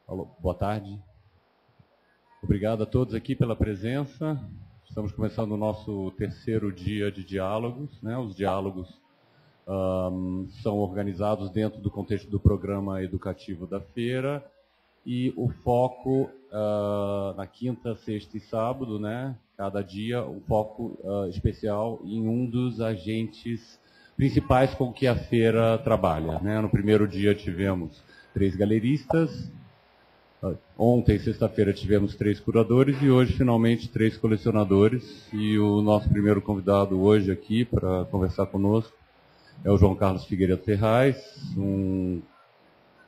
Alô, boa tarde. Obrigado a todos aqui pela presença. Estamos começando o nosso terceiro dia de diálogos, né? Os diálogos são organizados dentro do contexto do programa educativo da feira e o foco na quinta, sexta e sábado, né? Cada dia, um foco especial em um dos agentes principais com que a feira trabalha, né? No primeiro dia tivemos 3 galeristas. Ontem, sexta-feira, tivemos 3 curadores e hoje, finalmente, 3 colecionadores. E o nosso primeiro convidado hoje aqui para conversar conosco é o João Carlos Figueiredo Ferraz, um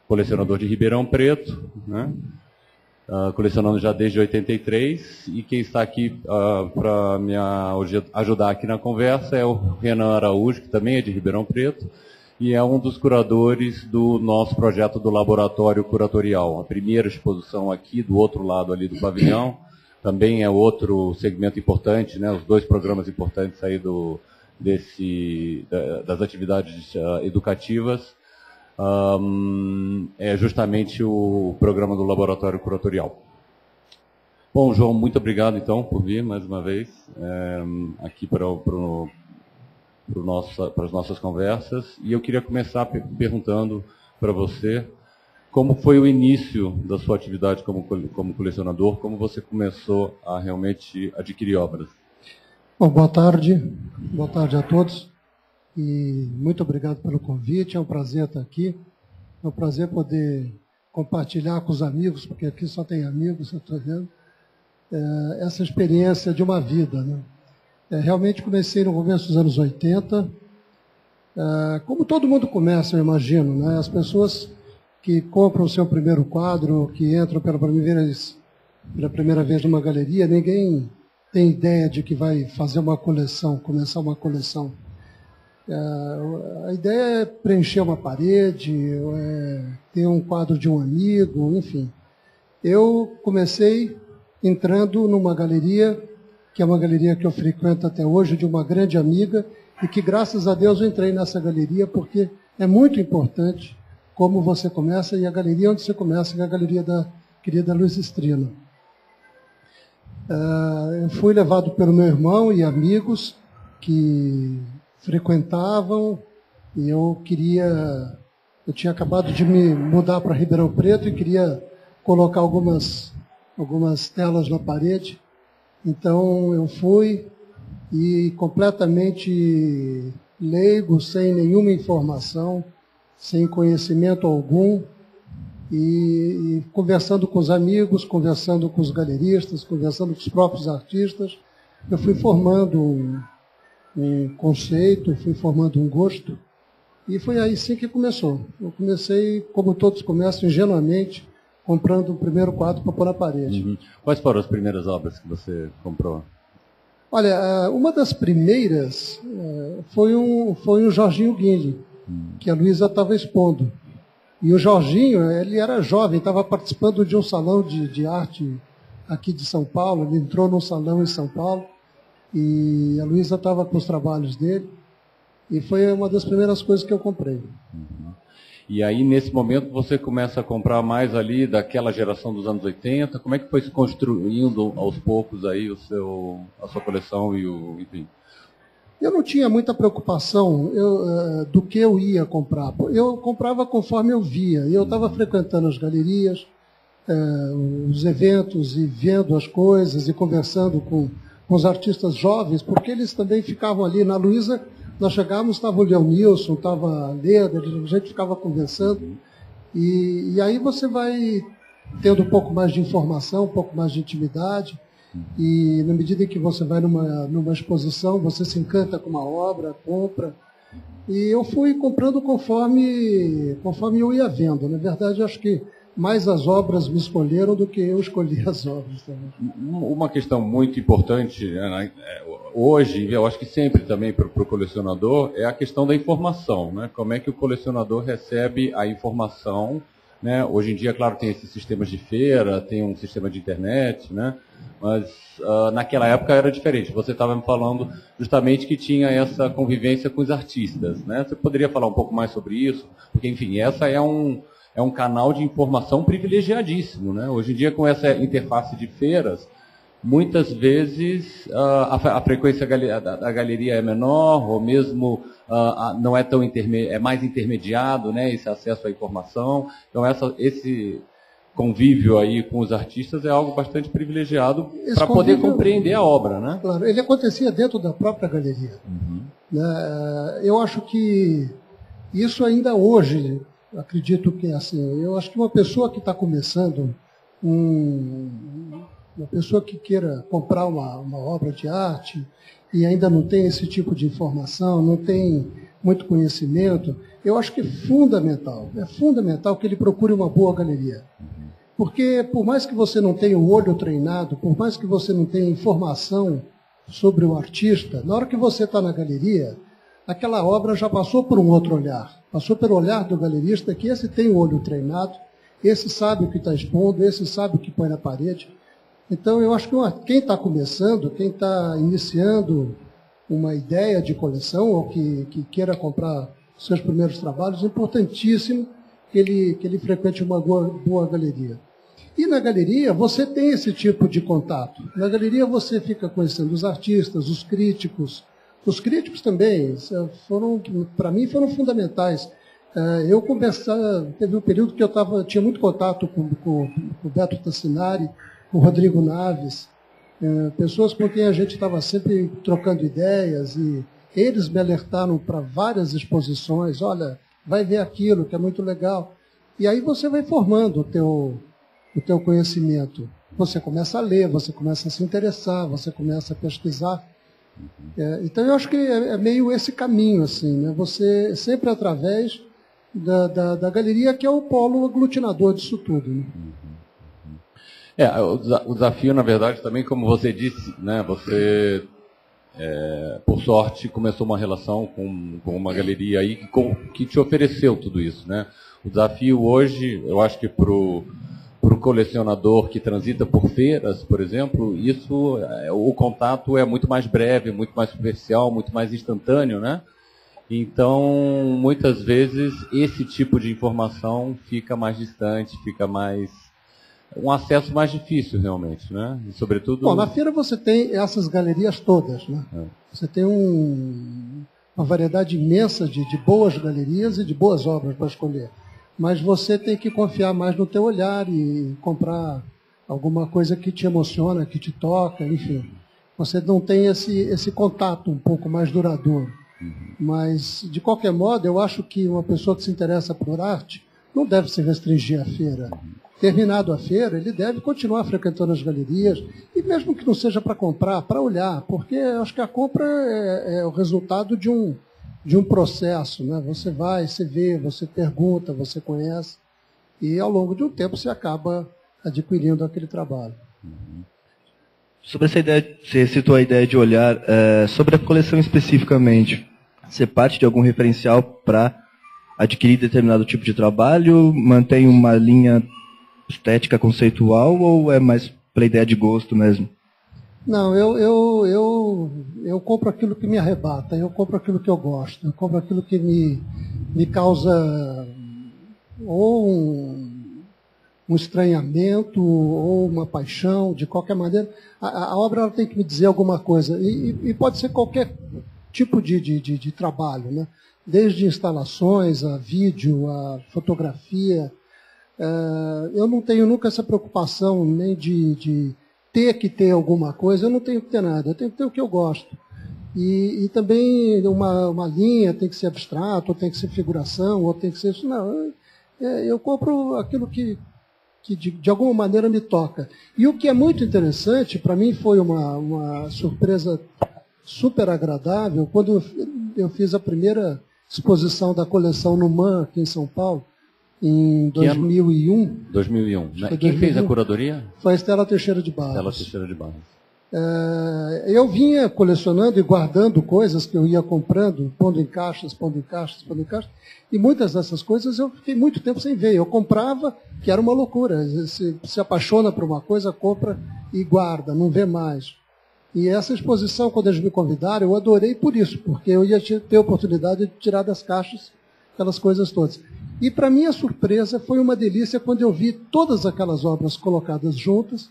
colecionador de Ribeirão Preto, né? Colecionando já desde 83. E quem está aqui para me ajudar aqui na conversa é o Renan Araújo, que também é de Ribeirão Preto, e é um dos curadores do nosso projeto do Laboratório Curatorial. A primeira exposição aqui, do outro lado ali do pavilhão, também é outro segmento importante, né? Os 2 programas importantes aí das atividades educativas, é justamente o programa do Laboratório Curatorial. Bom, João, muito obrigado, então, por vir mais uma vez aqui para as nossas conversas. E eu queria começar perguntando para você como foi o início da sua atividade como colecionador, como você começou a realmente adquirir obras. Bom, boa tarde a todos e muito obrigado pelo convite, é um prazer estar aqui, é um prazer poder compartilhar com os amigos, porque aqui só tem amigos, eu estou vendo, essa experiência de uma vida, né? Realmente comecei no começo dos anos 80, como todo mundo começa, eu imagino, né? As pessoas que compram o seu primeiro quadro, que entram pela primeira vez numa galeria, ninguém tem ideia de que vai fazer uma coleção, começar uma coleção. A ideia é preencher uma parede, ter um quadro de um amigo, enfim. Eu comecei entrando numa galeria, que é uma galeria que eu frequento até hoje, de uma grande amiga, e que, graças a Deus, eu entrei nessa galeria, porque é muito importante como você começa, e a galeria onde você começa é a galeria da querida Luiz Estrino. Eu fui levado pelo meu irmão e amigos que frequentavam, e eu tinha acabado de me mudar para Ribeirão Preto e queria colocar algumas telas na parede. Então eu fui e completamente leigo, sem nenhuma informação, sem conhecimento algum, e conversando com os amigos, conversando com os galeristas, conversando com os próprios artistas, eu fui formando um conceito, fui formando um gosto, e foi aí sim que começou. Eu comecei, como todos começam, ingenuamente, comprando o primeiro quadro para pôr na parede. Uhum. Quais foram as primeiras obras que você comprou? Olha, uma das primeiras foi um Jorginho Guinle, que a Luísa estava expondo. E o Jorginho, ele era jovem, estava participando de um salão de arte aqui de São Paulo, ele entrou num salão em São Paulo, e a Luísa estava com os trabalhos dele, e foi uma das primeiras coisas que eu comprei. Uhum. E aí, nesse momento, você começa a comprar mais ali daquela geração dos anos 80. Como é que foi se construindo aos poucos aí a sua coleção enfim? Eu não tinha muita preocupação do que eu ia comprar. Eu comprava conforme eu via. Eu estava frequentando as galerias, os eventos e vendo as coisas e conversando com os artistas jovens, porque eles também ficavam ali. Na Luísa, nós chegávamos, estava o Leonilson, estava a Leda, a gente ficava conversando. E aí você vai tendo um pouco mais de informação, um pouco mais de intimidade. E na medida em que você vai numa exposição, você se encanta com uma obra, compra. E eu fui comprando conforme eu ia vendo. Na verdade, acho que mais as obras me escolheram do que eu escolhi as obras também. Uma questão muito importante, né, hoje, eu acho que sempre também para o colecionador, é a questão da informação, né? Como é que o colecionador recebe a informação, né? Hoje em dia, claro, tem esses sistemas de feira, tem um sistema de internet, né? Mas naquela época era diferente. Você estava me falando justamente que tinha essa convivência com os artistas, né? Você poderia falar um pouco mais sobre isso? Porque, enfim, essa é é um canal de informação privilegiadíssimo, né? Hoje em dia, com essa interface de feiras, muitas vezes a frequência da galeria é menor, ou mesmo não é tão é mais intermediado, né, esse acesso à informação. Então, esse convívio aí com os artistas é algo bastante privilegiado para poder compreender a obra, né? Claro, ele acontecia dentro da própria galeria. Eu acho que isso ainda hoje, acredito que é assim, eu acho que uma pessoa que está começando, uma pessoa que queira comprar uma obra de arte e ainda não tem esse tipo de informação, não tem muito conhecimento, eu acho que é fundamental que ele procure uma boa galeria. Porque por mais que você não tenha o olho treinado, por mais que você não tenha informação sobre o artista, na hora que você está na galeria, aquela obra já passou por um outro olhar. Passou pelo olhar do galerista, que esse tem o olho treinado, esse sabe o que está expondo, esse sabe o que põe na parede. Então, eu acho que quem está começando, quem está iniciando uma ideia de coleção, ou que queira comprar seus primeiros trabalhos, é importantíssimo que ele frequente uma boa galeria. E na galeria, você tem esse tipo de contato. Na galeria, você fica conhecendo os artistas, os críticos. Os críticos também, para mim, foram fundamentais. Eu teve um período que eu tinha muito contato com o Beto Tassinari, com o Rodrigo Naves, pessoas com quem a gente estava sempre trocando ideias, e eles me alertaram para várias exposições. Olha, vai ver aquilo, que é muito legal. E aí você vai formando o teu conhecimento. Você começa a ler, você começa a se interessar, você começa a pesquisar. Então, eu acho que é meio esse caminho, assim, né? Você sempre através da galeria, que é o polo aglutinador disso tudo, né? O desafio, na verdade, também, como você disse, né? Você, por sorte, começou uma relação com uma galeria aí que te ofereceu tudo isso, né? O desafio hoje, eu acho que para o colecionador que transita por feiras, por exemplo, o contato é muito mais breve, muito mais superficial, muito mais instantâneo, né? Então, muitas vezes, esse tipo de informação fica mais distante, fica mais um acesso mais difícil, realmente, né? E, sobretudo... Bom, na feira você tem essas galerias todas, né? Você tem uma variedade imensa de boas galerias e de boas obras para escolher. Mas você tem que confiar mais no teu olhar e comprar alguma coisa que te emociona, que te toca, enfim. Você não tem esse contato um pouco mais duradouro. Mas, de qualquer modo, eu acho que uma pessoa que se interessa por arte não deve se restringir à feira. Terminado a feira, ele deve continuar frequentando as galerias, e mesmo que não seja para comprar, para olhar, porque eu acho que a compra é o resultado de um processo, né? Você vai, você vê, você pergunta, você conhece, e ao longo de um tempo você acaba adquirindo aquele trabalho. Sobre essa ideia, você citou a ideia de olhar, sobre a coleção especificamente, você parte de algum referencial para adquirir determinado tipo de trabalho, mantém uma linha estética conceitual, ou é mais pela ideia de gosto mesmo? Não, eu compro aquilo que me arrebata, eu compro aquilo que eu gosto, eu compro aquilo que me causa ou um estranhamento ou uma paixão, de qualquer maneira. A obra ela tem que me dizer alguma coisa, e pode ser qualquer tipo de trabalho, né? Desde instalações, a vídeo, a fotografia. Eu não tenho nunca essa preocupação nem de ter que ter alguma coisa, eu não tenho que ter nada, eu tenho que ter o que eu gosto. E também uma linha tem que ser abstrato, ou tem que ser figuração, ou tem que ser isso. Não, eu compro aquilo que de alguma maneira me toca. E o que é muito interessante, para mim foi uma surpresa super agradável, quando eu fiz a primeira exposição da coleção no MAN, aqui em São Paulo, em 2001. 2001. Né? Quem fez a curadoria? Foi a Estela Teixeira de Barros. Estela Teixeira de Barros. Eu vinha colecionando e guardando coisas que eu ia comprando, pondo em caixas, e muitas dessas coisas eu fiquei muito tempo sem ver. Eu comprava, que era uma loucura. Se apaixona por uma coisa, compra e guarda, não vê mais. E essa exposição, quando eles me convidaram, eu adorei por isso, porque eu ia ter a oportunidade de tirar das caixas aquelas coisas todas. E, para minha surpresa, foi uma delícia quando eu vi todas aquelas obras colocadas juntas,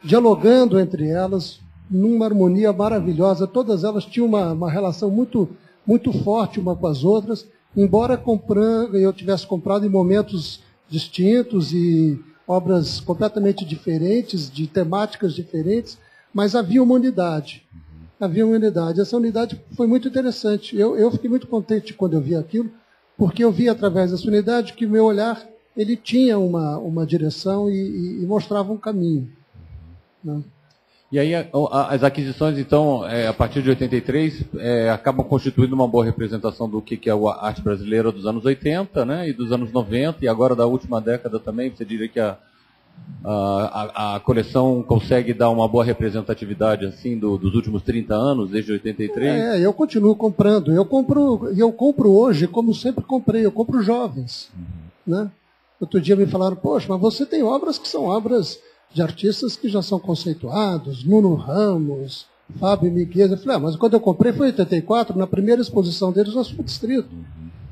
dialogando entre elas, numa harmonia maravilhosa. Todas elas tinham uma relação muito, muito forte uma com as outras, embora eu tivesse comprado em momentos distintos e obras completamente diferentes, de temáticas diferentes, mas havia uma unidade. Havia uma unidade. Essa unidade foi muito interessante. Eu fiquei muito contente quando eu vi aquilo, porque eu vi através dessa unidade que o meu olhar ele tinha uma direção e mostrava um caminho. Né? E aí as aquisições, então, a partir de 83, acabam constituindo uma boa representação do que é a arte brasileira dos anos 80, né, e dos anos 90, e agora da última década também. Você diria que a coleção consegue dar uma boa representatividade assim dos últimos 30 anos, desde 83? Eu continuo comprando. Eu compro hoje como sempre comprei, eu compro jovens. Né? Outro dia me falaram, poxa, mas você tem obras que são obras de artistas que já são conceituados, Nuno Ramos, Fábio Miguel. Eu falei, mas quando eu comprei foi em 84, na primeira exposição deles no Sul Distrito.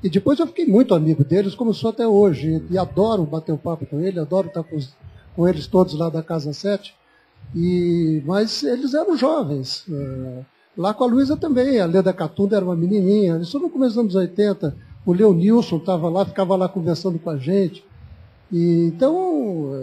E depois eu fiquei muito amigo deles, como sou até hoje, e adoro bater o papo com ele, adoro estar com eles todos lá da Casa 7. Mas eles eram jovens. Lá com a Luísa também, a Leda Catunda era uma menininha, isso no começo dos anos 80. O Leonilson estava lá, ficava lá conversando com a gente. Então...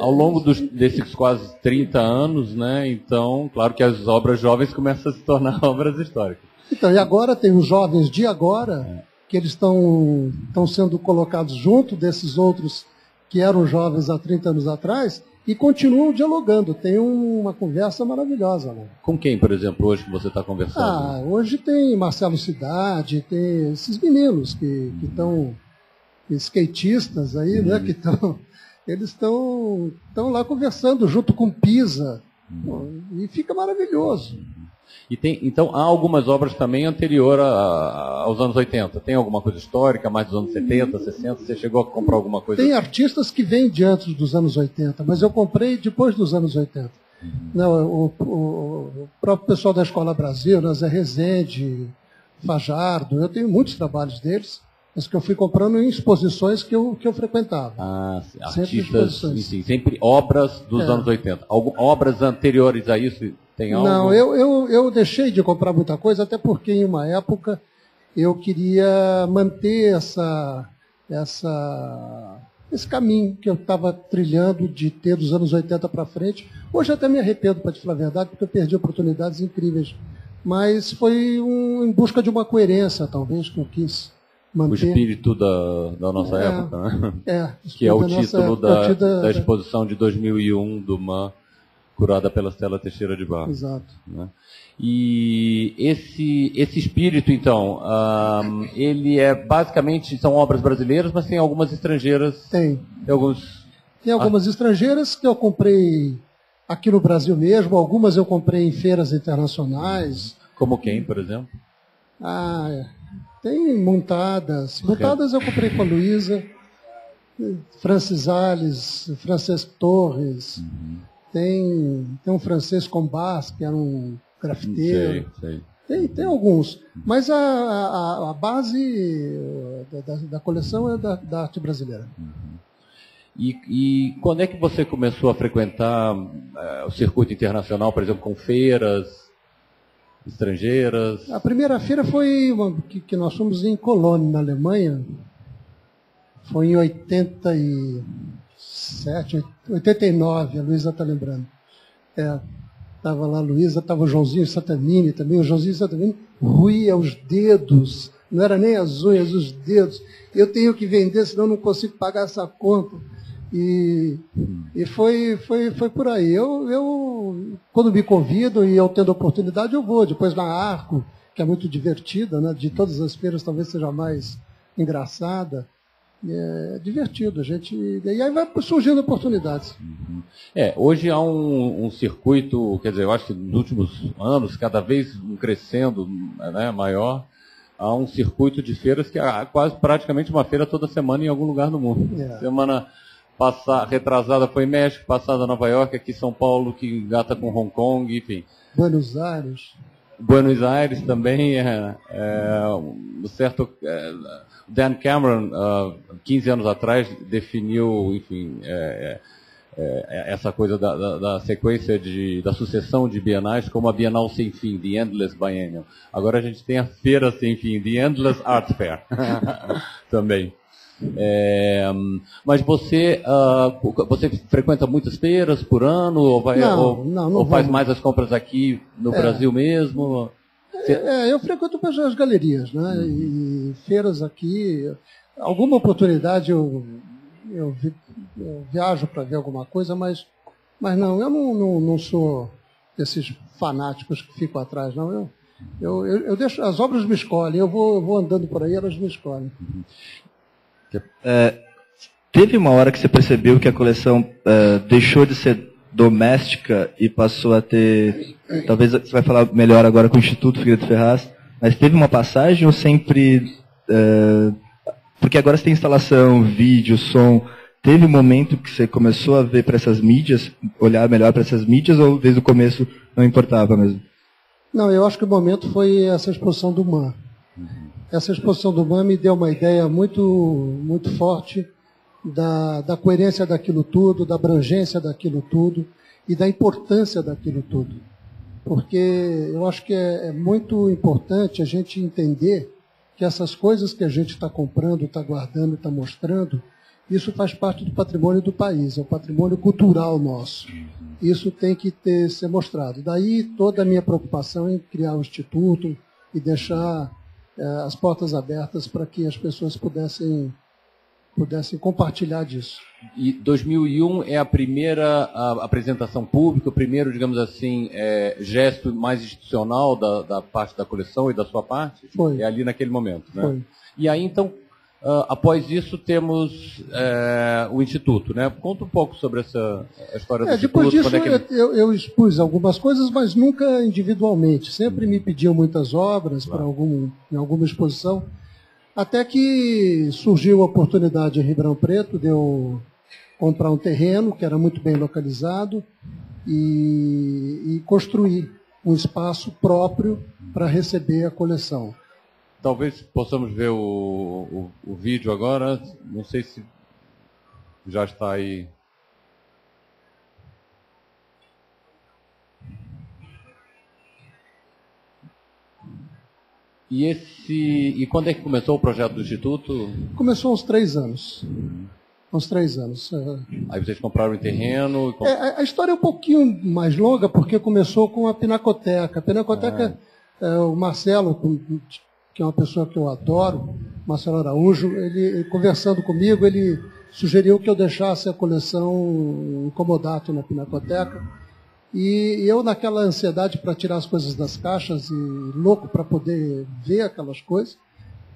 ao longo desses quase 30 anos, né, então, claro que as obras jovens começam a se tornar obras históricas. Então, e agora tem os jovens de agora, que eles estão sendo colocados junto desses outros que eram jovens há 30 anos atrás e continuam dialogando. Tem uma conversa maravilhosa lá. Com quem, por exemplo, hoje que você está conversando? Hoje tem Marcelo Cidade, tem esses meninos que estão... skatistas aí, né, que eles estão lá conversando junto com Pisa, e fica maravilhoso. E então há algumas obras também anterior aos anos 80. Tem alguma coisa histórica, mais dos anos 70, 60? Você chegou a comprar alguma coisa? Tem artistas que vêm de antes dos anos 80, mas eu comprei depois dos anos 80. Não, o próprio pessoal da Escola Brasil, né, Zé Rezende, Fajardo, eu tenho muitos trabalhos deles, mas que eu fui comprando em exposições que eu frequentava. Artistas, sim, sempre obras dos anos 80. Obras anteriores a isso, tem algo? Não, eu deixei de comprar muita coisa, até porque em uma época eu queria manter esse caminho que eu estava trilhando de ter dos anos 80 para frente. Hoje até me arrependo, para te falar a verdade, porque eu perdi oportunidades incríveis. Mas foi em busca de uma coerência, talvez, que eu quis manter. O espírito da nossa época, né? Que é o título da exposição de 2001 do MAN, curada pela Stella Teixeira de Barros. Exato. Né? E esse espírito, então, ele basicamente são obras brasileiras, mas tem algumas estrangeiras. Tem Tem algumas estrangeiras que eu comprei aqui no Brasil mesmo, algumas eu comprei em feiras internacionais. Como quem, por exemplo? Tem montadas. Montadas eu comprei com a Luísa, Francis Alves, Francesco Torres. Tem um francês Combas, que era um grafiteiro. Sei. Tem alguns. Mas a base da coleção é da arte brasileira. E quando é que você começou a frequentar o circuito internacional, por exemplo, com feiras estrangeiras? A primeira feira foi que nós fomos em Colônia, na Alemanha. Foi em 87, 89, a Luísa está lembrando. Estava lá a Luísa, estava o Joãozinho Satamini também. O Joãozinho Satamini ruía os dedos, não era nem as unhas, os dedos. Eu tenho que vender, senão não consigo pagar essa conta. E foi por aí. Eu, quando me convido e eu tendo oportunidade, eu vou. Depois na Arco, que é muito divertida, né? De todas as feiras talvez seja a mais engraçada. É divertido, e aí vai surgindo oportunidades. Hoje há um circuito, quer dizer, eu acho que nos últimos anos, cada vez crescendo, né, maior, há um circuito de feiras que é quase praticamente uma feira toda semana em algum lugar do mundo. Semana retrasada foi México, passada Nova York, aqui São Paulo, que engata com Hong Kong, enfim. Buenos Aires. Buenos Aires também, um certo... Dan Cameron, 15 anos atrás, definiu, enfim, essa coisa da sequência, da sucessão de bienais como a Bienal Sem Fim, The Endless Biennial. Agora a gente tem a Feira Sem Fim, The Endless Art Fair, também. Mas você frequenta muitas feiras por ano, ou faz mais as compras aqui no Brasil mesmo? Eu frequento as galerias, né? E feiras aqui. Alguma oportunidade eu viajo para ver alguma coisa, mas não, eu não sou desses fanáticos que ficam atrás, não. Eu deixo, as obras me escolhem, eu vou andando por aí, elas me escolhem. Teve uma hora que você percebeu que a coleção deixou de ser doméstica e passou a ter... Talvez você vai falar melhor agora com o Instituto Figueiredo Ferraz, mas teve uma passagem ou sempre... porque agora você tem instalação, vídeo, som. Teve um momento que você começou a ver para essas mídias, olhar melhor para essas mídias, ou desde o começo não importava mesmo? Não, eu acho que o momento foi essa exposição do MAM. Essa exposição do MAM me deu uma ideia muito, muito forte da coerência daquilo tudo, da abrangência daquilo tudo e da importância daquilo tudo. Porque eu acho que é muito importante a gente entender que essas coisas que a gente está comprando, está guardando, está mostrando, isso faz parte do patrimônio do país, é o patrimônio cultural nosso. Isso tem que ser mostrado. Daí toda a minha preocupação em criar um instituto e deixar as portas abertas para que as pessoas pudessem compartilhar disso. E 2001 é a primeira apresentação pública, o primeiro, digamos assim, gesto mais institucional da parte da coleção e da sua parte? Foi. É ali naquele momento, né? Foi. E aí, então, após isso, temos o Instituto, né? Conta um pouco sobre a história do Instituto. Depois disso, eu expus algumas coisas, mas nunca individualmente. Sempre me pediam muitas obras para em alguma exposição. Até que surgiu a oportunidade em Ribeirão Preto de eu comprar um terreno que era muito bem localizado e construir um espaço próprio para receber a coleção. Talvez possamos ver o vídeo agora. Não sei se já está aí. E quando é que começou o projeto do Instituto? Começou há uns 3 anos. Uns 3 anos. Aí vocês compraram o terreno? A história é um pouquinho mais longa, porque começou com a Pinacoteca. A Pinacoteca, o Marcelo, que é uma pessoa que eu adoro, Marcelo Araújo, ele conversando comigo, ele sugeriu que eu deixasse a coleção em comodato na Pinacoteca. E eu, naquela ansiedade para tirar as coisas das caixas e louco para poder ver aquelas coisas,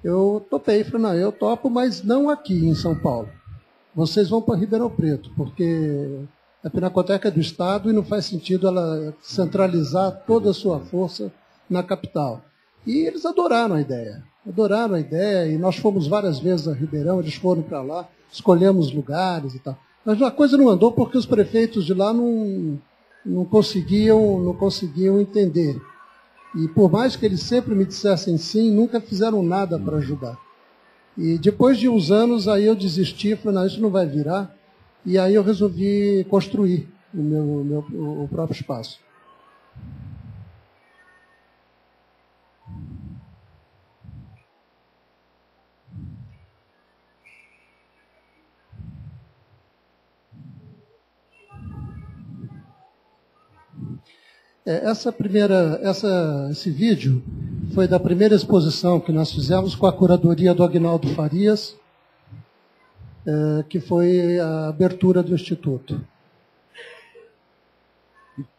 eu topei. Falei, não, eu topo, mas não aqui em São Paulo. Vocês vão para Ribeirão Preto, porque a Pinacoteca é do Estado e não faz sentido ela centralizar toda a sua força na capital. E eles adoraram a ideia. E nós fomos várias vezes a Ribeirão, eles foram para lá, escolhemos lugares e tal. Mas a coisa não andou porque os prefeitos de lá não conseguiam entender. E por mais que eles sempre me dissessem sim, nunca fizeram nada para ajudar. E depois de uns anos, aí eu desisti, falei, não, isso não vai virar. E aí eu resolvi construir o próprio espaço. Esse vídeo foi da primeira exposição que nós fizemos com a curadoria do Aguinaldo Farias, que foi a abertura do Instituto.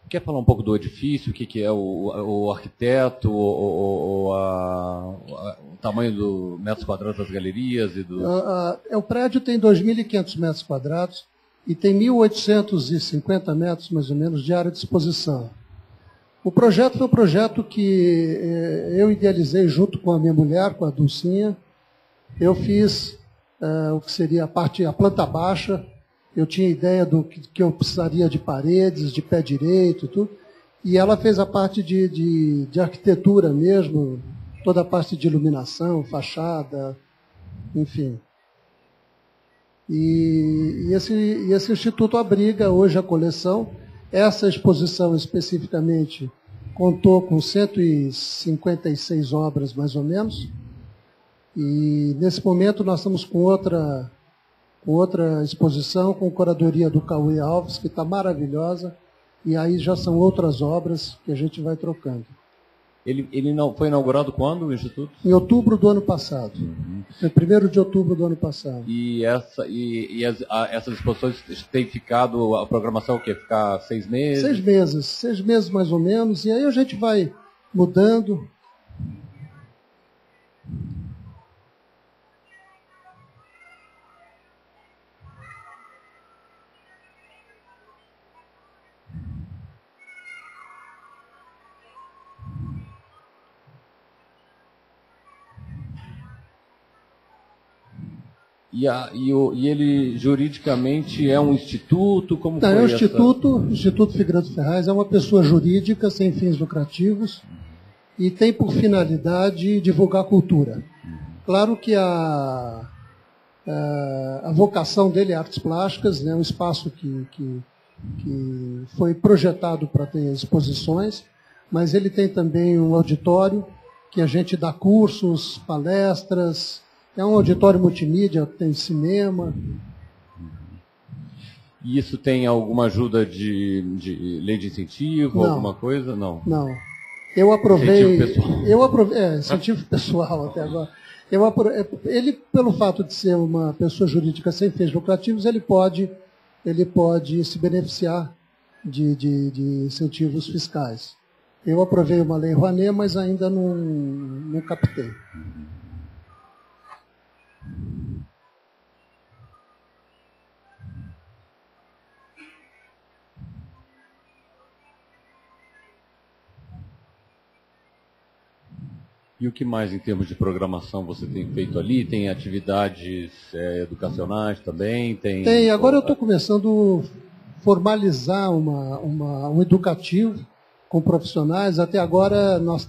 Quer falar um pouco do edifício, o que é o arquiteto, o tamanho do metros quadrados das galerias? O prédio tem 2.500 metros quadrados e tem 1.850 metros, mais ou menos, de área de exposição. O projeto foi um projeto que eu idealizei junto com a minha mulher, com a Dulcinha. Eu fiz o que seria a planta baixa. Eu tinha ideia do que eu precisaria de paredes, de pé direito e tudo. E ela fez a parte de arquitetura mesmo, toda a parte de iluminação, fachada, enfim. E esse instituto abriga hoje a coleção. Essa exposição especificamente contou com 156 obras, mais ou menos. E nesse momento nós estamos com outra exposição, com curadoria do Cauê Alves, que está maravilhosa. E aí já são outras obras que a gente vai trocando. Ele não foi inaugurado quando, o Instituto? Em outubro do ano passado. Foi 1º de outubro do ano passado. E essas exposições têm ficado, a programação o quê? Ficar 6 meses? 6 meses. 6 meses mais ou menos. E aí a gente vai mudando. E ele juridicamente é um instituto? Como Não, foi é um essa... Instituto Figueiredo Ferraz, é uma pessoa jurídica sem fins lucrativos e tem por finalidade divulgar cultura. Claro que a vocação dele é artes plásticas, né, um espaço que foi projetado para ter exposições, mas ele tem também um auditório que a gente dá cursos, palestras. É um auditório multimídia, tem cinema. E isso tem alguma ajuda de lei de incentivo, Não. alguma coisa? Não. Não. Eu aprovei. Incentivo pessoal. Incentivo pessoal até agora. Ele, pelo fato de ser uma pessoa jurídica sem fins lucrativos, ele pode se beneficiar de incentivos fiscais. Eu aprovei uma lei Rouanet, mas ainda não captei. E o que mais em termos de programação você tem feito ali? Tem atividades educacionais também? Tem. Agora eu estou começando a formalizar um educativo com profissionais. Até agora nós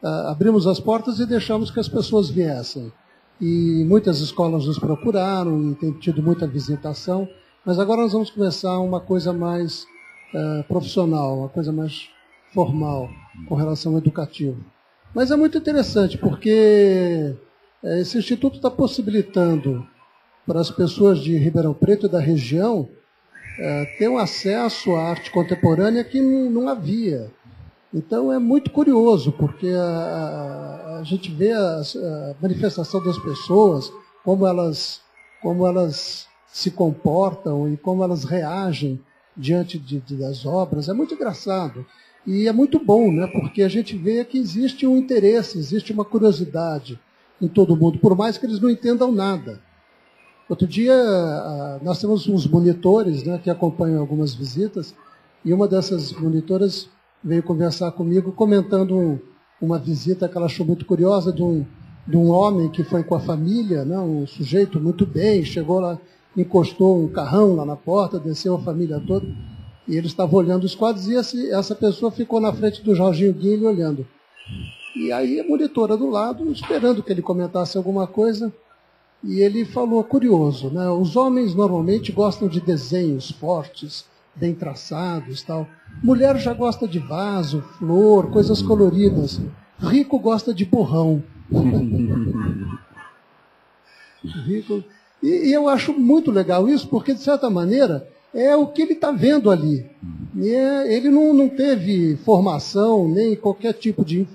abrimos as portas e deixamos que as pessoas viessem. E muitas escolas nos procuraram e tem tido muita visitação. Mas agora nós vamos começar uma coisa mais profissional, uma coisa mais formal com relação ao educativo. Mas é muito interessante, porque esse instituto está possibilitando para as pessoas de Ribeirão Preto e da região ter um acesso à arte contemporânea que não havia. Então é muito curioso, porque a gente vê a manifestação das pessoas, como elas se comportam e como elas reagem diante das obras. É muito engraçado. E é muito bom, né? Porque a gente vê que existe um interesse, existe uma curiosidade em todo mundo, por mais que eles não entendam nada. Outro dia, nós temos uns monitores, né, que acompanham algumas visitas, e uma dessas monitoras veio conversar comigo, comentando uma visita que ela achou muito curiosa de um homem que foi com a família, né, um sujeito muito bem, chegou lá, encostou um carrão lá na porta, desceu a família toda. E ele estava olhando os quadros e essa pessoa ficou na frente do Jorginho Guilherme olhando. E aí a monitora do lado, esperando que ele comentasse alguma coisa, e ele falou, curioso, né? Os homens normalmente gostam de desenhos fortes, bem traçados, tal. Mulher já gosta de vaso, flor, coisas coloridas. Rico gosta de borrão. Rico. E eu acho muito legal isso, porque, de certa maneira, é o que ele está vendo ali. Ele não teve formação, nem qualquer tipo de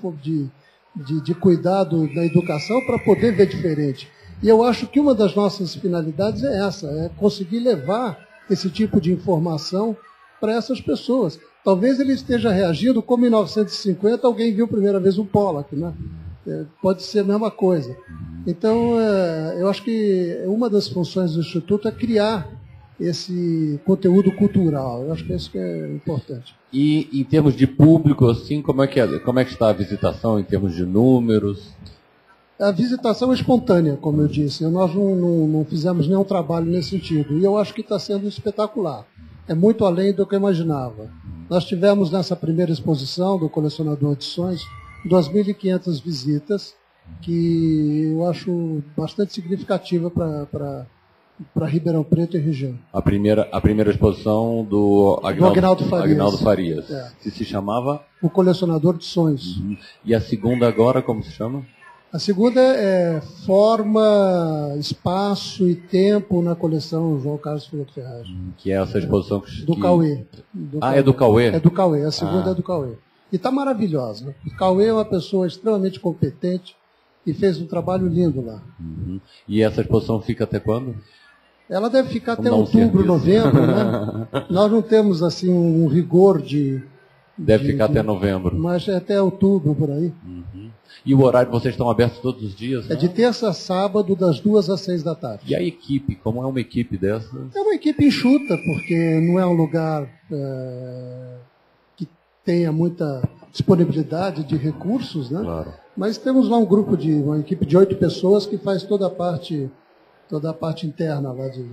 cuidado na educação para poder ver diferente. E eu acho que uma das nossas finalidades é essa, é conseguir levar esse tipo de informação para essas pessoas. Talvez ele esteja reagindo como em 1950 alguém viu a primeira vez um Pollock, né? Pode ser a mesma coisa. Então, eu acho que uma das funções do Instituto é criar esse conteúdo cultural. Eu acho que isso que é importante. E em termos de público, assim, como é que está a visitação em termos de números? A visitação é espontânea, como eu disse. Nós não fizemos nenhum trabalho nesse sentido. E eu acho que está sendo espetacular. É muito além do que eu imaginava. Nós tivemos nessa primeira exposição do Colecionador de Sonhos 2.500 visitas, que eu acho bastante significativa para Ribeirão Preto e região. A primeira exposição do Agnaldo Farias, que se chamava? O Colecionador de Sonhos. Uhum. E a segunda agora, como se chama? A segunda é Forma, Espaço e Tempo na coleção João Carlos Filho Ferraz. Que é essa exposição do Cauê. É do Cauê? É do Cauê, a segunda é do Cauê. E está maravilhosa. Né? O Cauê é uma pessoa extremamente competente e fez um trabalho lindo lá. Uhum. E essa exposição fica até quando? Ela deve ficar até outubro, novembro, né? Nós não temos assim um rigor de... Deve ficar até novembro. Mas é até outubro, por aí. Uhum. E o horário, vocês estão abertos todos os dias? É de terça a sábado, das 2 às 6 da tarde. E a equipe? Como é uma equipe dessa? É uma equipe enxuta, porque não é um lugar que tenha muita disponibilidade de recursos, né? Claro. Mas temos lá uma equipe de 8 pessoas que faz toda a parte interna lá de...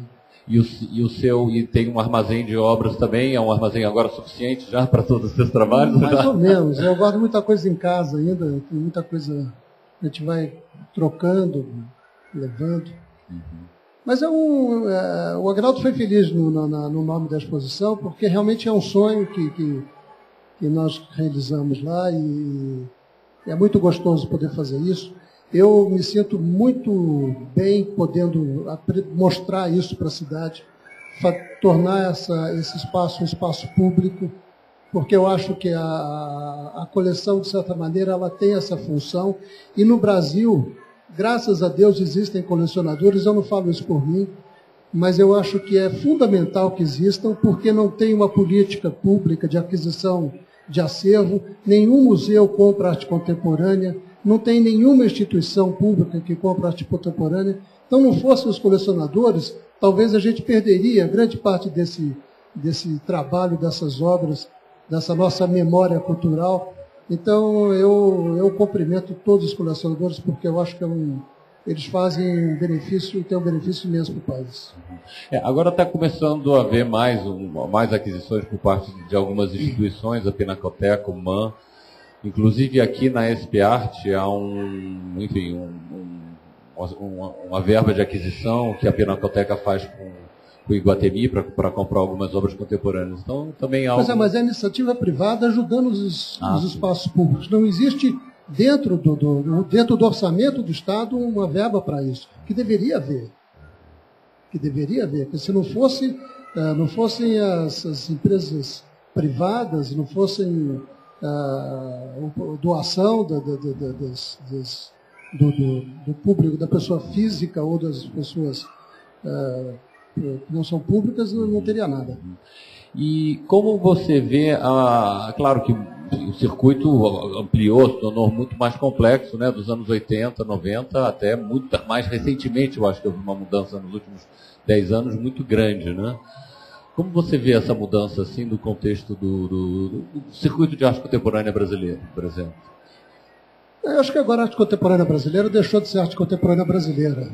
E tem um armazém de obras também? É um armazém agora suficiente já para todos os seus trabalhos? Mais ou menos. Eu guardo muita coisa em casa ainda. Tem muita coisa... A gente vai trocando, levando. Uhum. Mas o Agnaldo foi feliz no nome da exposição, porque realmente é um sonho que nós realizamos lá e é muito gostoso poder fazer isso. Eu me sinto muito bem podendo mostrar isso para a cidade, tornar esse espaço um espaço público, porque eu acho que a coleção, de certa maneira, ela tem essa função. E no Brasil, graças a Deus, existem colecionadores, eu não falo isso por mim, mas eu acho que é fundamental que existam, porque não tem uma política pública de aquisição de acervo, nenhum museu compra arte contemporânea, não tem nenhuma instituição pública que compra arte contemporânea. Então, não fossem os colecionadores, talvez a gente perderia grande parte desse trabalho, dessas obras, dessa nossa memória cultural. Então, eu cumprimento todos os colecionadores, porque eu acho que eles fazem um benefício, têm um benefício imenso para o país. Agora está começando a haver mais aquisições por parte de algumas instituições, a Pinacoteca, o MAN. Inclusive aqui na SP-Arte há uma verba de aquisição que a Pinacoteca faz com o Iguatemi para comprar algumas obras contemporâneas. Então também há mas é a iniciativa privada ajudando os espaços públicos. Não existe dentro do orçamento do Estado uma verba para isso, que deveria haver. Porque se não fossem as empresas privadas, não fossem doação do público, da pessoa física ou das pessoas que não são públicas, não teria nada. E como você vê, claro que o circuito ampliou, se tornou muito mais complexo, né, dos anos 80, 90, até muito mais recentemente, eu acho que houve uma mudança nos últimos 10 anos muito grande, né? Como você vê essa mudança assim do contexto do circuito de arte contemporânea brasileiro, por exemplo? Eu acho que agora a arte contemporânea brasileira deixou de ser arte contemporânea brasileira.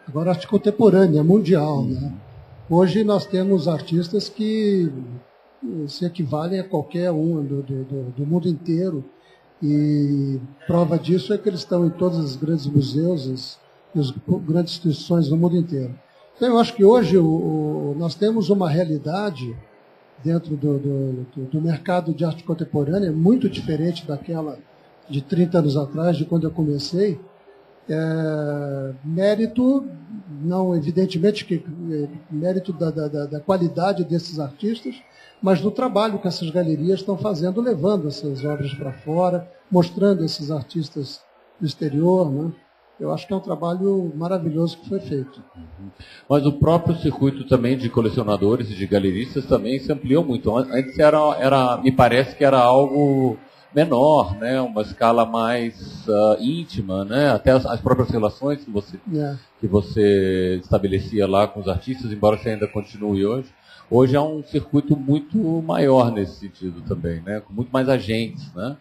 Agora a arte contemporânea mundial, né? Hoje nós temos artistas que se equivalem a qualquer um do mundo inteiro. E prova disso é que eles estão em todos os grandes museus e as grandes instituições do mundo inteiro. Então, eu acho que hoje nós temos uma realidade dentro do mercado de arte contemporânea muito diferente daquela de 30 anos atrás, de quando eu comecei. Mérito, não evidentemente, mérito da qualidade desses artistas, mas do trabalho que essas galerias estão fazendo, levando essas obras para fora, mostrando esses artistas do exterior, né? Eu acho que é um trabalho maravilhoso que foi feito. Mas o próprio circuito também de colecionadores e de galeristas também se ampliou muito. Antes me parece que era algo menor, né? Uma escala mais íntima, né? Até as próprias relações que você estabelecia lá com os artistas, embora você ainda continue hoje. Hoje é um circuito muito maior nesse sentido também, né? Com muito mais agentes, né?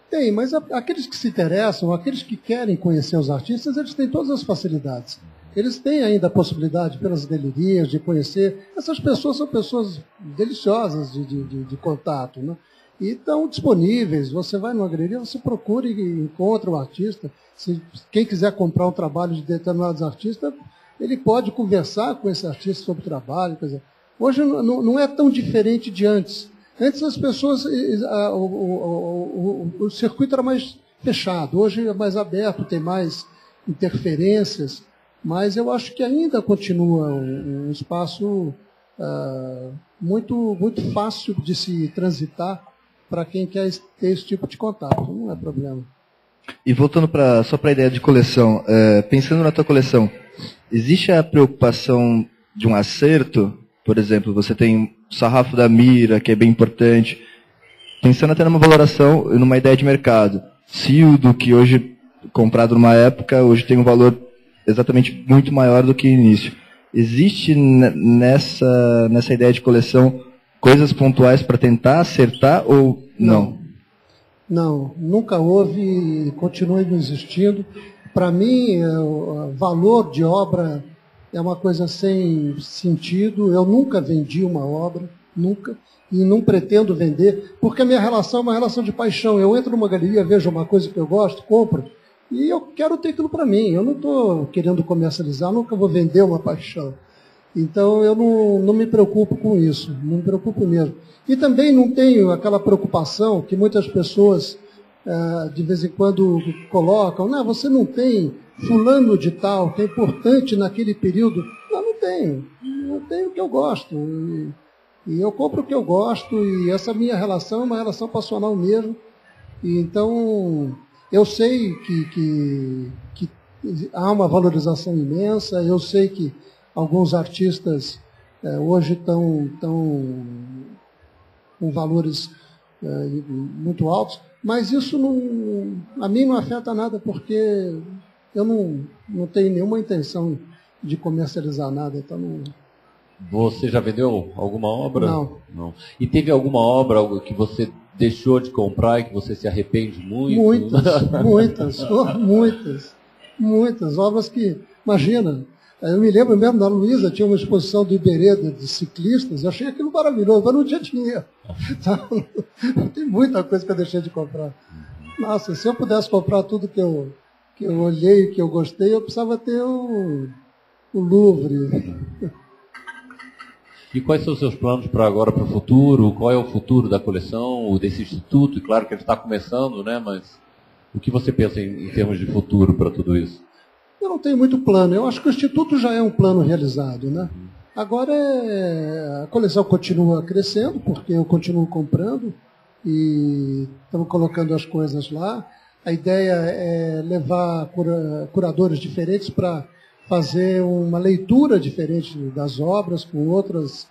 Tem, mas aqueles que se interessam, aqueles que querem conhecer os artistas, eles têm todas as facilidades. eles têm ainda a possibilidade, pelas galerias, de conhecer. Essas pessoas são pessoas deliciosas de contato, né? E estão disponíveis. Você vai numa galeria, você procura e encontra o artista. Quem quiser comprar um trabalho de determinados artistas, ele pode conversar com esse artista sobre o trabalho. Quer dizer, hoje não é tão diferente de antes. Antes as pessoas, o circuito era mais fechado, hoje é mais aberto, tem mais interferências, mas eu acho que ainda continua um espaço muito fácil de se transitar para quem quer ter esse tipo de contato, não é problema. E voltando só para a ideia de coleção, pensando na tua coleção, existe a preocupação de um acerto? Por exemplo, você tem o sarrafo da Mira, que é bem importante, pensando até numa valoração, numa ideia de mercado. Se o do que hoje, comprado numa época, hoje tem um valor exatamente muito maior do que início. Existe nessa ideia de coleção coisas pontuais para tentar acertar ou não? Não, nunca houve e continua não existindo. Para mim, o valor de obra é uma coisa sem sentido. Eu nunca vendi uma obra, nunca, e não pretendo vender, porque a minha relação é uma relação de paixão. Eu entro numa galeria, vejo uma coisa que eu gosto, compro, e eu quero ter aquilo para mim. Eu não estou querendo comercializar, nunca vou vender uma paixão. Então, eu não me preocupo com isso, não me preocupo mesmo. E também não tenho aquela preocupação que muitas pessoas, de vez em quando, colocam, não, você não tem fulano de tal, que é importante naquele período. Não tenho. Eu tenho o que eu gosto. E eu compro o que eu gosto, e essa minha relação é uma relação passional mesmo. E então, eu sei que há uma valorização imensa, eu sei que alguns artistas hoje estão com valores muito altos, mas isso a mim não afeta nada, porque eu não tenho nenhuma intenção de comercializar nada. Então Você já vendeu alguma obra? Não. E teve alguma obra algo que você deixou de comprar e que você se arrepende muito? Muitas obras que, imagina, eu me lembro mesmo da Luísa, tinha uma exposição do Iberê de ciclistas, eu achei aquilo maravilhoso, mas não tinha dinheiro. Então, tem muita coisa que eu deixei de comprar. Nossa, se eu pudesse comprar tudo que eu olhei, que eu gostei, eu precisava ter o Louvre. E quais são os seus planos para agora, para o futuro? Qual é o futuro da coleção, desse instituto? E claro que ele está começando, né? Mas o que você pensa em termos de futuro para tudo isso? Eu não tenho muito plano. Eu acho que o Instituto já é um plano realizado, né? Agora a coleção continua crescendo, porque eu continuo comprando e estamos colocando as coisas lá. A ideia é levar curadores diferentes para fazer uma leitura diferente das obras, com outras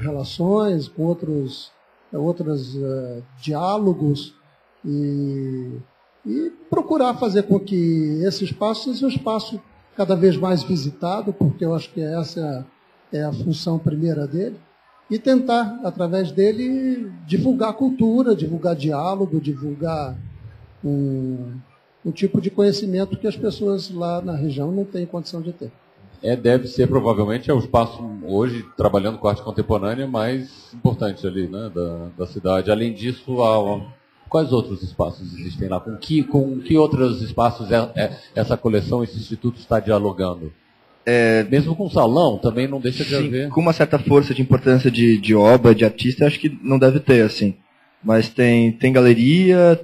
relações, com outros diálogos e procurar fazer com que esse espaço seja um espaço cada vez mais visitado, porque eu acho que essa é a função primeira dele, e tentar, através dele, divulgar cultura, divulgar diálogo, divulgar um tipo de conhecimento que as pessoas lá na região não têm condição de ter. Deve ser, provavelmente, o espaço, hoje, trabalhando com arte contemporânea, mais importante ali, né, da cidade. Além disso, quais outros espaços existem lá? Com que outros espaços essa coleção, esse instituto está dialogando? Mesmo com o salão, também não deixa de haver. Com uma certa força de importância de obra, de artista, acho que não deve ter, assim. Mas tem galeria,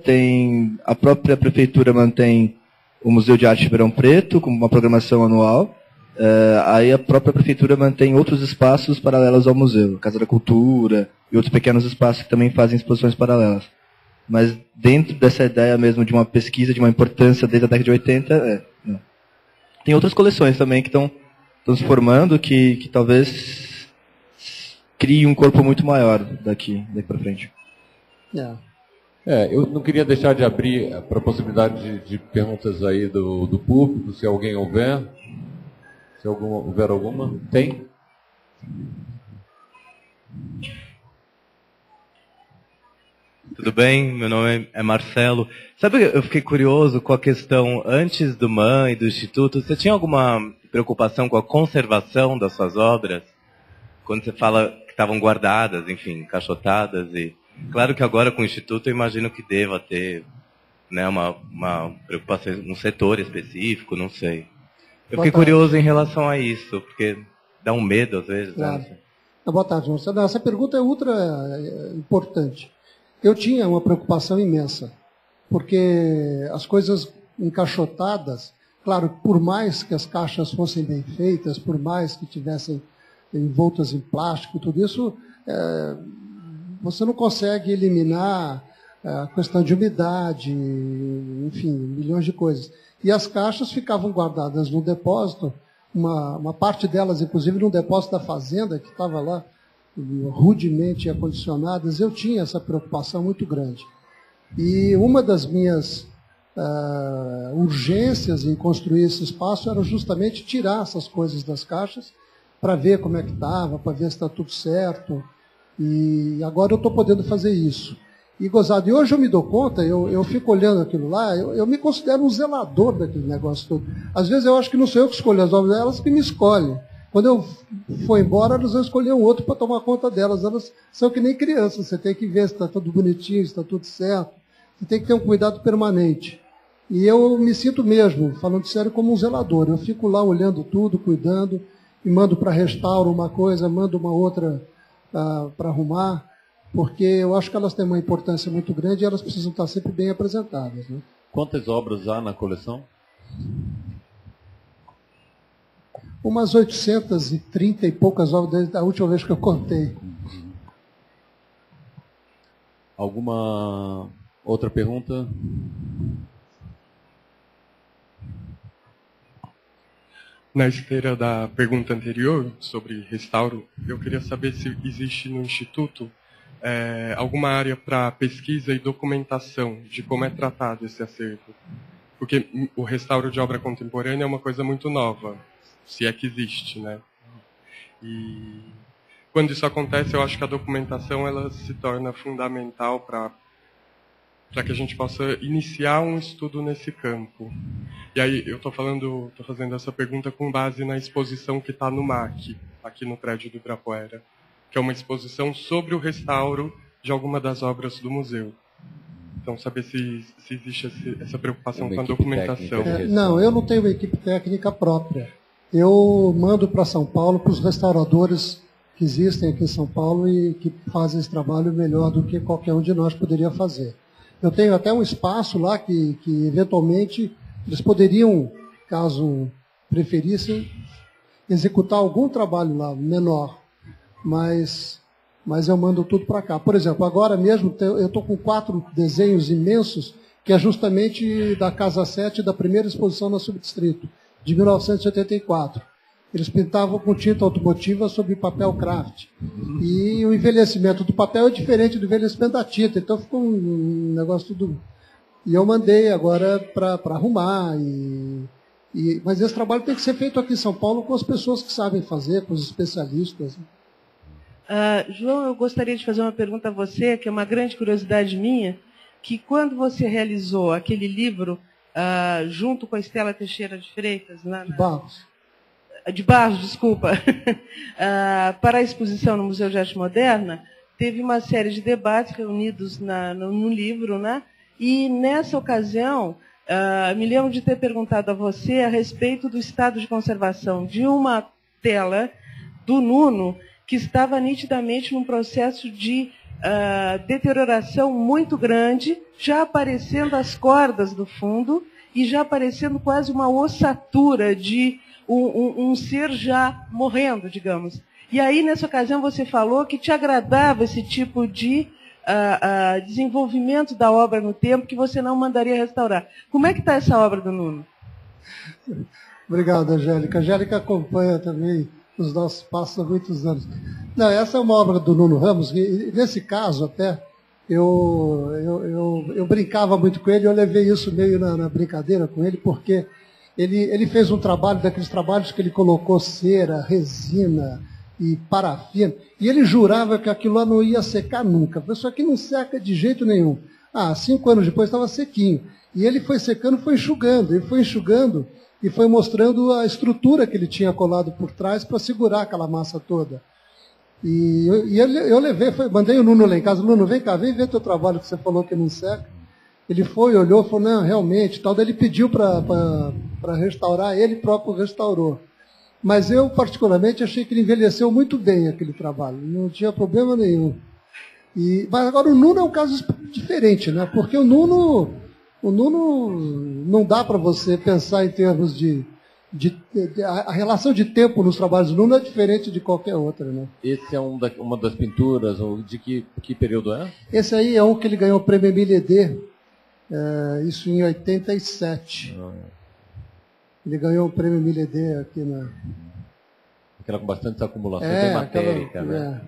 a própria prefeitura mantém o Museu de Arte de Ribeirão Preto, com uma programação anual. Aí a própria prefeitura mantém outros espaços paralelos ao museu, Casa da Cultura e outros pequenos espaços que também fazem exposições paralelas. Mas dentro dessa ideia mesmo de uma pesquisa, de uma importância desde a década de 80, não. Tem outras coleções também que estão se formando, que talvez criem um corpo muito maior daqui para frente. Eu não queria deixar de abrir para a possibilidade de perguntas aí do público, se alguém houver. Se houver alguma. Tem? Tudo bem? Meu nome é Marcelo. Sabe, eu fiquei curioso com a questão, antes do MAN e do Instituto, você tinha alguma preocupação com a conservação das suas obras? Quando você fala que estavam guardadas, enfim, encaixotadas. E claro que agora com o Instituto eu imagino que deva ter, né, uma preocupação, um setor específico, não sei. Eu fiquei curioso em relação a isso, porque dá um medo às vezes. Claro. Né? Boa tarde, Marcelo. Essa pergunta é ultra importante. Eu tinha uma preocupação imensa, porque as coisas encaixotadas, claro, por mais que as caixas fossem bem feitas, por mais que tivessem envoltas em plástico, tudo isso, você não consegue eliminar a questão de umidade, enfim, milhões de coisas. E as caixas ficavam guardadas no depósito, uma parte delas, inclusive, num depósito da fazenda, que estava lá rudemente acondicionadas. Eu tinha essa preocupação muito grande. E uma das minhas urgências em construir esse espaço era justamente tirar essas coisas das caixas para ver como é que estava, para ver se está tudo certo. E agora eu estou podendo fazer isso. E gozado, e hoje eu me dou conta, eu fico olhando aquilo lá, eu me considero um zelador daquele negócio todo. Às vezes eu acho que não sou eu que escolho as obras, elas que me escolhem. Quando eu for embora, elas vão escolher um outro para tomar conta delas. Elas são que nem crianças, você tem que ver se está tudo bonitinho, se está tudo certo. Você tem que ter um cuidado permanente. E eu me sinto mesmo, falando sério, como um zelador. Eu fico lá olhando tudo, cuidando, e mando para restauro uma coisa, mando uma outra para arrumar, porque eu acho que elas têm uma importância muito grande e elas precisam estar sempre bem apresentadas. Né? Quantas obras há na coleção? Umas 830 e poucas obras desde a última vez que eu contei. Alguma outra pergunta? Na esteira da pergunta anterior, sobre restauro, eu queria saber se existe no Instituto alguma área para pesquisa e documentação de como é tratado esse acervo. Porque o restauro de obra contemporânea é uma coisa muito nova, se é que existe, né? E quando isso acontece, eu acho que a documentação ela se torna fundamental para que a gente possa iniciar um estudo nesse campo. E aí eu estou fazendo essa pergunta com base na exposição que está no MAC, aqui no prédio do Ibirapuera, que é uma exposição sobre o restauro de alguma das obras do museu. Então, saber se existe essa preocupação com a documentação. Não, eu não tenho uma equipe técnica própria. Eu mando para São Paulo, para os restauradores que existem aqui em São Paulo e que fazem esse trabalho melhor do que qualquer um de nós poderia fazer. Eu tenho até um espaço lá que eventualmente, eles poderiam, caso preferissem, executar algum trabalho lá, menor. Mas eu mando tudo para cá. Por exemplo, agora mesmo eu estou com 4 desenhos imensos, que é justamente da Casa 7, da primeira exposição no Subdistrito, de 1984. Eles pintavam com tinta automotiva sobre papel craft. E o envelhecimento do papel é diferente do envelhecimento da tinta. Então ficou um negócio tudo... E eu mandei agora para arrumar. Mas esse trabalho tem que ser feito aqui em São Paulo com as pessoas que sabem fazer, com os especialistas. João, eu gostaria de fazer uma pergunta a você, que é uma grande curiosidade minha, que quando você realizou aquele livro, junto com a Estela Teixeira de Freitas... De Barros, desculpa. Para a exposição no Museu de Arte Moderna, teve uma série de debates reunidos no livro, né? E nessa ocasião, me lembro de ter perguntado a você a respeito do estado de conservação de uma tela do Nuno, que estava nitidamente num processo de deterioração muito grande, já aparecendo as cordas do fundo e já aparecendo quase uma ossatura de um ser já morrendo, digamos. E aí, nessa ocasião, você falou que te agradava esse tipo de desenvolvimento da obra no tempo, que você não mandaria restaurar. Como é que está essa obra do Nuno? Obrigado, Angélica. A Angélica acompanha também os nossos passos há muitos anos. Não, essa é uma obra do Nuno Ramos, e nesse caso até, eu brincava muito com ele, eu levei isso meio na brincadeira com ele, porque ele fez um trabalho, daqueles trabalhos que ele colocou cera, resina e parafina, e ele jurava que aquilo lá não ia secar nunca. Isso aqui não seca de jeito nenhum. 5 anos depois estava sequinho. E ele foi secando, foi enxugando, e foi mostrando a estrutura que ele tinha colado por trás para segurar aquela massa toda. E eu levei, mandei o Nuno lá em casa, Nuno, vem cá, vem ver teu trabalho que você falou que não seca. Ele foi, olhou, falou, não, realmente, tal. Daí ele pediu para restaurar, ele próprio restaurou. Mas eu, particularmente, achei que ele envelheceu muito bem aquele trabalho, não tinha problema nenhum. Mas agora o Nuno é um caso diferente, né? Porque o Nuno não dá para você pensar em termos a relação de tempo nos trabalhos do Nuno é diferente de qualquer outra, né? Esse é uma das pinturas, de que período é? Esse aí é um que ele ganhou o prêmio Millet, isso em 87. Ele ganhou o prêmio Millet aqui na... Aquela com bastante acumulação de matéria, né?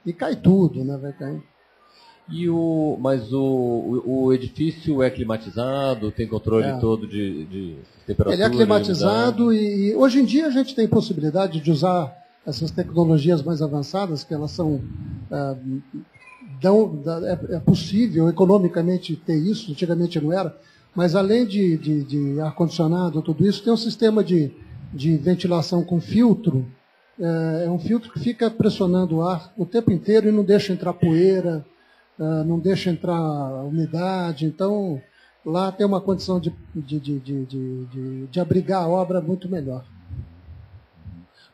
E cai tudo, né? Vai cair. Mas o edifício é climatizado, tem controle todo de temperatura? Ele é climatizado e hoje em dia a gente tem possibilidade de usar essas tecnologias mais avançadas, que elas são... é possível economicamente ter isso, antigamente não era, mas além de ar-condicionado, tudo isso, tem um sistema de ventilação com filtro, é um filtro que fica pressionando o ar o tempo inteiro e não deixa entrar poeira, não deixa entrar umidade, então lá tem uma condição de abrigar a obra muito melhor.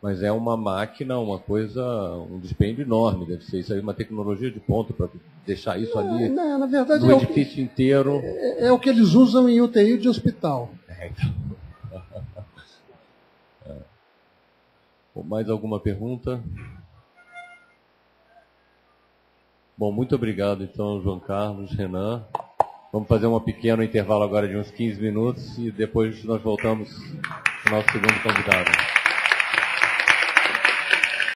Mas é uma máquina, um dispêndio enorme, deve ser isso aí, uma tecnologia de ponta para deixar isso ali na verdade, no edifício inteiro. É o que eles usam em UTI de hospital. Então. Mais alguma pergunta? Bom, muito obrigado, então, João Carlos, Renan. Vamos fazer um pequeno intervalo agora de uns 15 minutos e depois nós voltamos ao nosso segundo convidado.